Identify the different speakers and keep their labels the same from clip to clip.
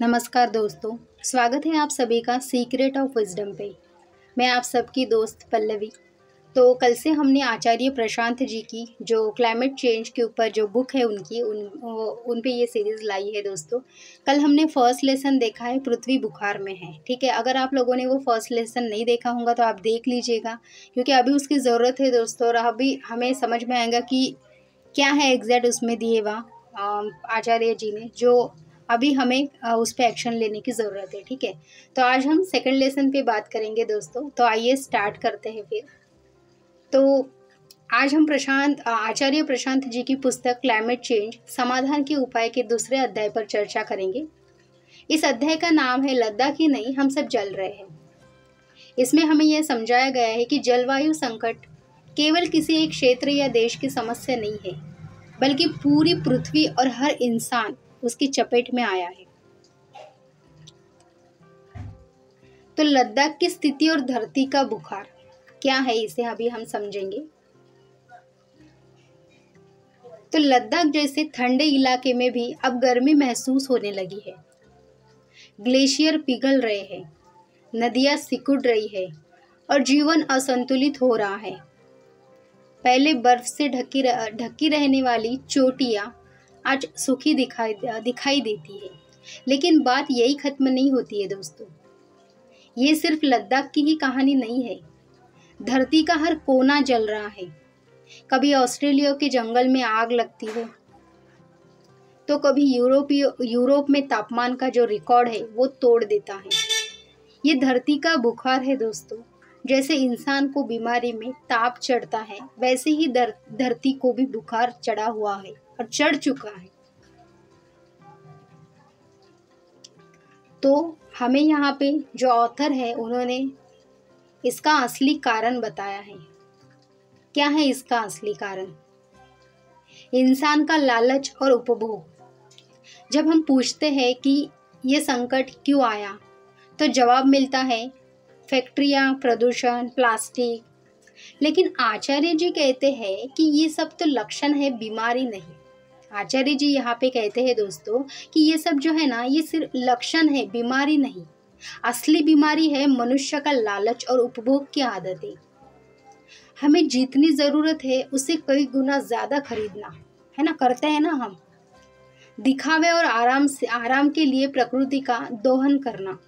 Speaker 1: नमस्कार दोस्तों, स्वागत है आप सभी का सीक्रेट ऑफ विजडम पे। मैं आप सबकी दोस्त पल्लवी। तो कल से हमने आचार्य प्रशांत जी की जो क्लाइमेट चेंज के ऊपर जो बुक है उनकी उन पे ये सीरीज़ लाई है दोस्तों। कल हमने फर्स्ट लेसन देखा है, पृथ्वी बुखार में है। ठीक है, अगर आप लोगों ने वो फर्स्ट लेसन नहीं देखा होगा तो आप देख लीजिएगा, क्योंकि अभी उसकी ज़रूरत है दोस्तों। और अभी हमें समझ में आएगा कि क्या है एग्जैक्ट उसमें दिए हुआ आचार्य जी ने, जो अभी हमें उस पर एक्शन लेने की ज़रूरत है। ठीक है, तो आज हम सेकंड लेसन पे बात करेंगे दोस्तों। तो आइए स्टार्ट करते हैं फिर। तो आज हम आचार्य प्रशांत जी की पुस्तक क्लाइमेट चेंज समाधान के उपाय के दूसरे अध्याय पर चर्चा करेंगे। इस अध्याय का नाम है लद्दाख ही नहीं, हम सब जल रहे हैं। इसमें हमें यह समझाया गया है कि जलवायु संकट केवल किसी एक क्षेत्र या देश की समस्या नहीं है, बल्कि पूरी पृथ्वी और हर इंसान उसकी चपेट में आया है। तो लद्दाख की स्थिति और धरती का बुखार क्या है, इसे अभी हम समझेंगे। तो लद्दाख जैसे ठंडे इलाके में भी अब गर्मी महसूस होने लगी है। ग्लेशियर पिघल रहे हैं, नदियां सिकुड़ रही है और जीवन असंतुलित हो रहा है। पहले बर्फ से ढकी रहने वाली चोटियां आज सूखी दिखाई देती है। लेकिन बात यही खत्म नहीं होती है दोस्तों। ये सिर्फ लद्दाख की ही कहानी नहीं है। धरती का हर कोना जल रहा है। कभी ऑस्ट्रेलिया के जंगल में आग लगती है, तो कभी यूरोप में तापमान का जो रिकॉर्ड है वो तोड़ देता है। ये धरती का बुखार है दोस्तों। जैसे इंसान को बीमारी में ताप चढ़ता है, वैसे ही धरती को भी बुखार चढ़ा हुआ है और चढ़ चुका है। तो हमें यहाँ पे जो ऑथर है उन्होंने इसका असली कारण बताया है। क्या है इसका असली कारण? इंसान का लालच और उपभोग। जब हम पूछते हैं कि ये संकट क्यों आया, तो जवाब मिलता है फैक्ट्रियाँ, प्रदूषण, प्लास्टिक। लेकिन आचार्य जी कहते हैं कि ये सब तो लक्षण है, बीमारी नहीं। आचार्य जी यहाँ पे कहते हैं दोस्तों कि ये सब जो है ना, ये सिर्फ लक्षण है, बीमारी नहीं। असली बीमारी है मनुष्य का लालच और उपभोग की आदतें। हमें जितनी ज़रूरत है उससे कई गुना ज़्यादा खरीदना है ना, करते हैं ना हम। दिखावे और आराम के लिए प्रकृति का दोहन करना।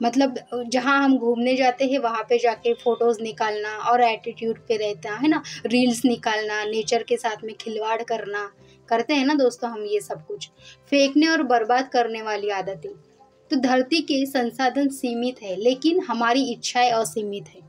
Speaker 1: मतलब जहाँ हम घूमने जाते हैं वहाँ पे जाके फोटोज़ निकालना और एटीट्यूड पे रहता है ना, रील्स निकालना, नेचर के साथ में खिलवाड़ करना, करते हैं ना दोस्तों हम ये सब कुछ। फेंकने और बर्बाद करने वाली आदतें। तो धरती के संसाधन सीमित है, लेकिन हमारी इच्छाएं असीमित है।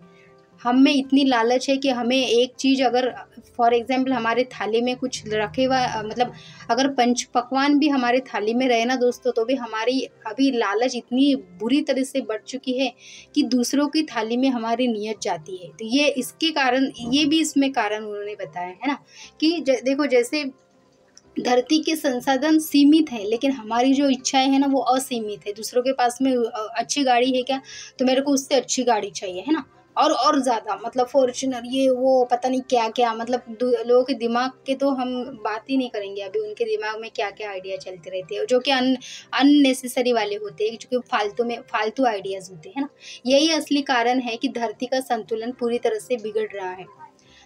Speaker 1: हम में इतनी लालच है कि हमें एक चीज़, अगर फॉर एग्जाम्पल हमारे थाली में कुछ रखे हुआ, मतलब अगर पंच पकवान भी हमारे थाली में रहे ना दोस्तों, तो भी हमारी अभी लालच इतनी बुरी तरह से बढ़ चुकी है कि दूसरों की थाली में हमारी नीयत जाती है। तो ये इसके कारण, ये भी इसमें कारण उन्होंने बताया है ना कि देखो, जैसे धरती के संसाधन सीमित है, लेकिन हमारी जो इच्छाएं है ना वो असीमित है। दूसरों के पास में अच्छी गाड़ी है क्या, तो मेरे को उससे अच्छी गाड़ी चाहिए, है ना, और ज़्यादा, मतलब फॉर्च्यूनर, ये वो पता नहीं क्या क्या। मतलब लोगों के दिमाग के तो हम बात ही नहीं करेंगे अभी। उनके दिमाग में क्या क्या आइडिया चलते रहते हैं, जो कि अननेसेसरी वाले होते हैं, जो कि फालतू आइडियाज़ होते हैं ना। यही असली कारण है कि धरती का संतुलन पूरी तरह से बिगड़ रहा है।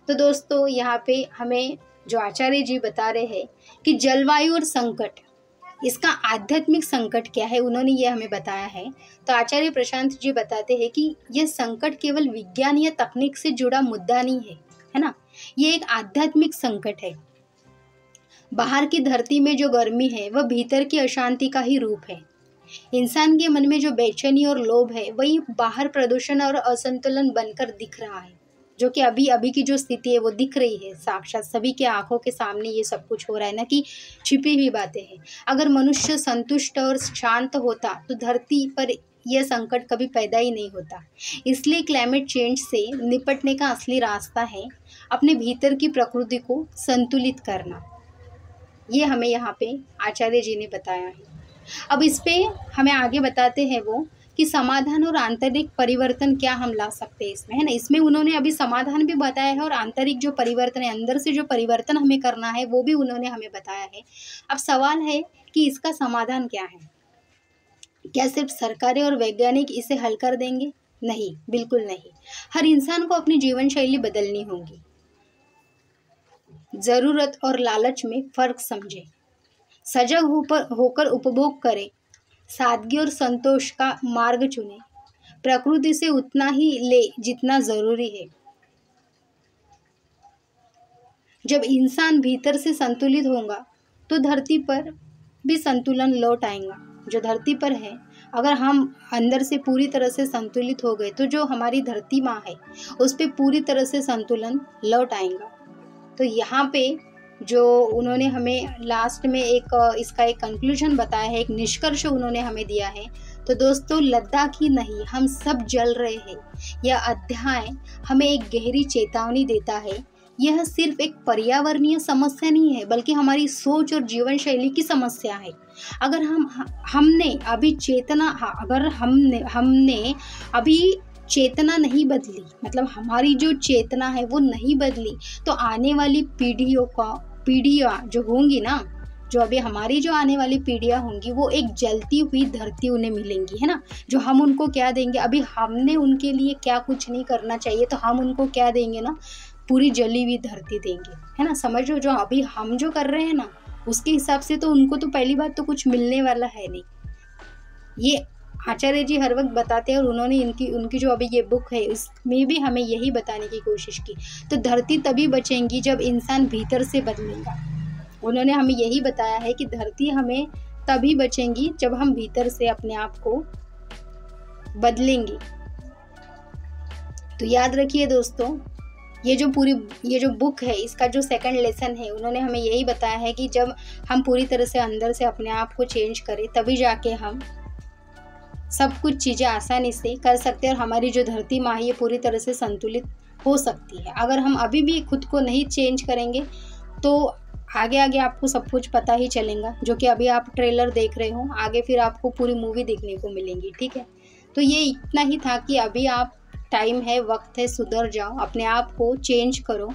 Speaker 1: तो दोस्तों यहाँ पे हमें जो आचार्य जी बता रहे हैं कि जलवायु और संकट, इसका आध्यात्मिक संकट क्या है, उन्होंने ये हमें बताया है। तो आचार्य प्रशांत जी बताते हैं कि यह संकट केवल विज्ञान या तकनीक से जुड़ा मुद्दा नहीं है ना, ये एक आध्यात्मिक संकट है। बाहर की धरती में जो गर्मी है वह भीतर की अशांति का ही रूप है। इंसान के मन में जो बेचैनी और लोभ है वही बाहर प्रदूषण और असंतुलन बनकर दिख रहा है, जो कि अभी की जो स्थिति है वो दिख रही है साक्षात, सभी के आंखों के सामने ये सब कुछ हो रहा है ना, कि छिपी हुई बातें हैं। अगर मनुष्य संतुष्ट और शांत होता तो धरती पर यह संकट कभी पैदा ही नहीं होता। इसलिए क्लाइमेट चेंज से निपटने का असली रास्ता है अपने भीतर की प्रकृति को संतुलित करना। ये हमें यहाँ पे आचार्य जी ने बताया है। अब इस पे हमें आगे बताते हैं वो कि समाधान और आंतरिक परिवर्तन क्या हम ला सकते हैं इसमें, है ना। इसमें उन्होंने अभी समाधान भी बताया है और आंतरिक जो परिवर्तन है, अंदर से जो परिवर्तन हमें करना है, वो भी उन्होंने हमें बताया है। अब सवाल है कि इसका समाधान क्या है। क्या सिर्फ सरकारें और वैज्ञानिक इसे हल कर देंगे? नहीं, बिल्कुल नहीं। हर इंसान को अपनी जीवन शैली बदलनी होगी। ज़रूरत और लालच में फ़र्क समझें, सजग होकर उपभोग करें, सादगी और संतोष का मार्ग चुनें, प्रकृति से उतना ही ले जितना ज़रूरी है। जब इंसान भीतर से संतुलित होगा तो धरती पर भी संतुलन लौट आएगा। जो धरती पर है, अगर हम अंदर से पूरी तरह से संतुलित हो गए तो जो हमारी धरती माँ है उस पर पूरी तरह से संतुलन लौट आएगा। तो यहाँ पे जो उन्होंने हमें लास्ट में इसका एक कंक्लूजन बताया है, एक निष्कर्ष उन्होंने हमें दिया है। तो दोस्तों, लद्दाख ही नहीं, हम सब जल रहे हैं। यह अध्याय हमें एक गहरी चेतावनी देता है। यह सिर्फ एक पर्यावरणीय समस्या नहीं है, बल्कि हमारी सोच और जीवन शैली की समस्या है। अगर हमने अभी चेतना नहीं बदली, मतलब हमारी जो चेतना है वो नहीं बदली, तो आने वाली पीढ़ियाँ जो होंगी ना, जो अभी हमारी जो आने वाली पीढ़ियाँ होंगी, वो एक जलती हुई धरती उन्हें मिलेंगी, है ना। जो हम उनको क्या देंगे, अभी हमने उनके लिए क्या कुछ नहीं करना चाहिए, तो हम उनको क्या देंगे ना, पूरी जली हुई धरती देंगे, है ना। समझो, जो अभी हम जो कर रहे हैं ना, उसके हिसाब से तो उनको तो पहली बात तो कुछ मिलने वाला है नहीं। ये आचार्य जी हर वक्त बताते हैं, और उन्होंने उनकी जो अभी ये बुक है इसमें भी हमें यही बताने की कोशिश की। तो धरती तभी बचेंगी जब इंसान भीतर से बदलेगा। उन्होंने हमें यही बताया है कि धरती हमें तभी बचेंगी जब हम भीतर से अपने आप को बदलेंगे। तो याद रखिए दोस्तों, ये जो बुक है, इसका जो सेकंड लेसन है, उन्होंने हमें यही बताया है कि जब हम पूरी तरह से अंदर से अपने आप को चेंज करें, तभी जाके हम सब कुछ चीज़ें आसानी से कर सकते हैं और हमारी जो धरती माँ है ये पूरी तरह से संतुलित हो सकती है। अगर हम अभी भी खुद को नहीं चेंज करेंगे तो आगे आगे आपको सब कुछ पता ही चलेगा। जो कि अभी आप ट्रेलर देख रहे हो, आगे फिर आपको पूरी मूवी देखने को मिलेंगी, ठीक है। तो ये इतना ही था कि अभी आप टाइम है, वक्त है, सुधर जाओ, अपने आप को चेंज करो।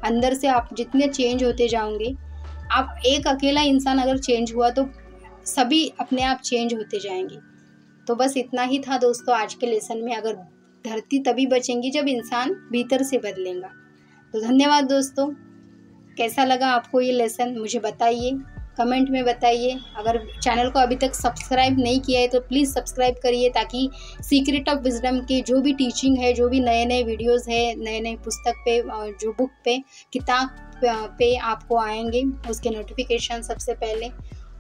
Speaker 1: अंदर से आप जितने चेंज होते जाओगे, आप एक अकेला इंसान अगर चेंज हुआ तो सभी अपने आप चेंज होते जाएंगे। तो बस इतना ही था दोस्तों आज के लेसन में। अगर धरती तभी बचेंगी जब इंसान भीतर से बदलेगा। तो धन्यवाद दोस्तों। कैसा लगा आपको ये लेसन, मुझे बताइए, कमेंट में बताइए। अगर चैनल को अभी तक सब्सक्राइब नहीं किया है तो प्लीज़ सब्सक्राइब करिए, ताकि सीक्रेट ऑफ विजडम की जो भी टीचिंग है, जो भी नए नए वीडियोस है, नए नए पुस्तक पे, जो बुक पे, किताब पे आपको आएंगे, उसके नोटिफिकेशन सबसे पहले।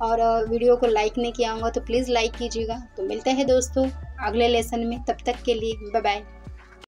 Speaker 1: और वीडियो को लाइक नहीं किया होगा तो प्लीज़ लाइक कीजिएगा। तो मिलते हैं दोस्तों अगले लेसन में, तब तक के लिए बाय बाय।